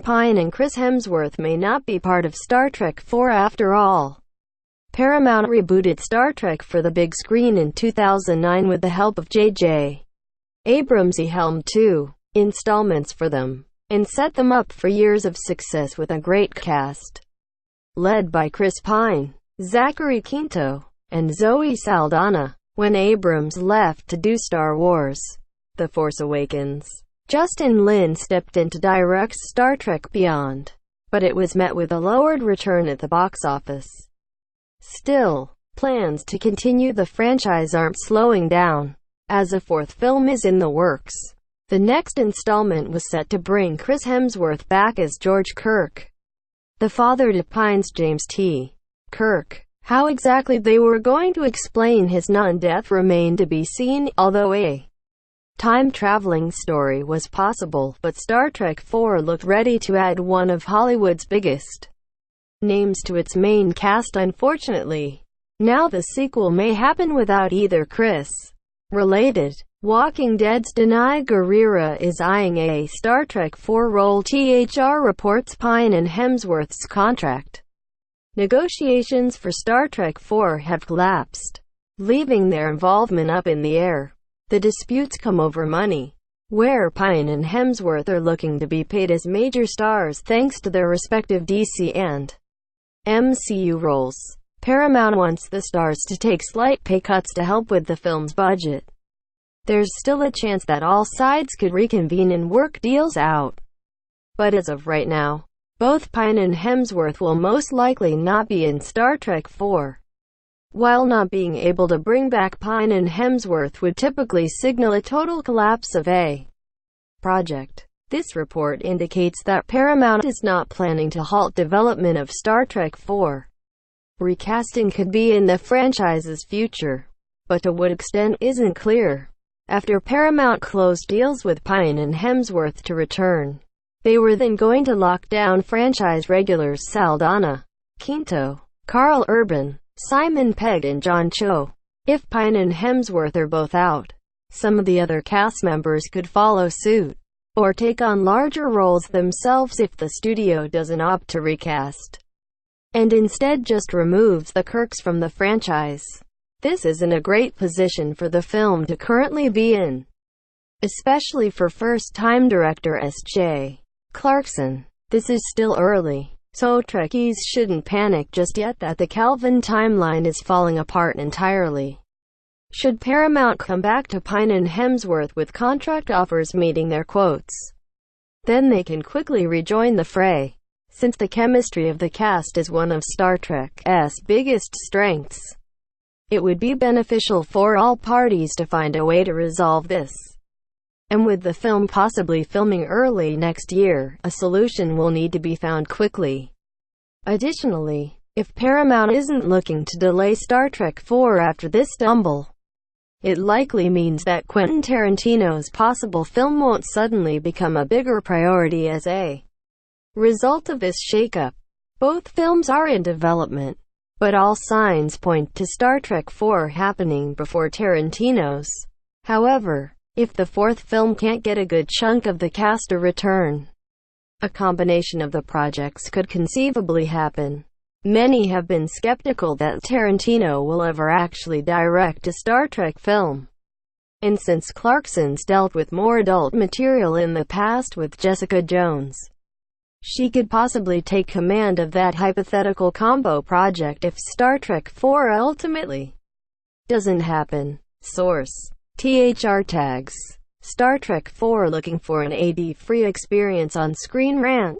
Pine and Chris Hemsworth may not be part of Star Trek IV after all. Paramount rebooted Star Trek for the big screen in 2009 with the help of J.J. Abrams. He helmed 2 installments for them, and set them up for years of success with a great cast. Led by Chris Pine, Zachary Quinto, and Zoe Saldana. When Abrams left to do Star Wars: The Force Awakens, Justin Lin stepped in to direct Star Trek Beyond, but it was met with a lowered return at the box office. Still, plans to continue the franchise aren't slowing down, as a 4th film is in the works. The next installment was set to bring Chris Hemsworth back as George Kirk, the father to Pine's James T. Kirk. How exactly they were going to explain his non-death remained to be seen, although a time-traveling story was possible, but Star Trek IV looked ready to add one of Hollywood's biggest names to its main cast. Unfortunately, now the sequel may happen without either Chris. Related, Walking Dead's Danai Gurira is eyeing a Star Trek IV role. THR reports Pine and Hemsworth's contract negotiations for Star Trek IV have collapsed, leaving their involvement up in the air. The disputes come over money, where Pine and Hemsworth are looking to be paid as major stars thanks to their respective DC and MCU roles. Paramount wants the stars to take slight pay cuts to help with the film's budget. There's still a chance that all sides could reconvene and work deals out, but as of right now, both Pine and Hemsworth will most likely not be in Star Trek IV. While not being able to bring back Pine and Hemsworth would typically signal a total collapse of a project, this report indicates that Paramount is not planning to halt development of Star Trek IV. Recasting could be in the franchise's future, but to what extent isn't clear. After Paramount closed deals with Pine and Hemsworth to return, they were then going to lock down franchise regulars Saldana, Quinto, Karl Urban, Simon Pegg and John Cho. If Pine and Hemsworth are both out, some of the other cast members could follow suit, or take on larger roles themselves if the studio doesn't opt to recast, and instead just removes the Kirks from the franchise. This isn't a great position for the film to currently be in, especially for first-time director S.J. Clarkson. This is still early, so Trekkies shouldn't panic just yet that the Kelvin timeline is falling apart entirely. Should Paramount come back to Pine and Hemsworth with contract offers meeting their quotes, then they can quickly rejoin the fray, since the chemistry of the cast is one of Star Trek's biggest strengths. It would be beneficial for all parties to find a way to resolve this. And with the film possibly filming early next year, a solution will need to be found quickly. Additionally, if Paramount isn't looking to delay Star Trek IV after this stumble, it likely means that Quentin Tarantinos' possible film won't suddenly become a bigger priority as a result of this shakeup. Both films are in development, but all signs point to Star Trek IV happening before Tarantinos. However, if the 4th film can't get a good chunk of the cast to return, a combination of the projects could conceivably happen. Many have been skeptical that Tarantino will ever actually direct a Star Trek film. And since Clarkson's dealt with more adult material in the past with Jessica Jones, she could possibly take command of that hypothetical combo project if Star Trek IV ultimately doesn't happen. Source: THR Tags. Star Trek IV looking for an AD-free experience on screen. Rant.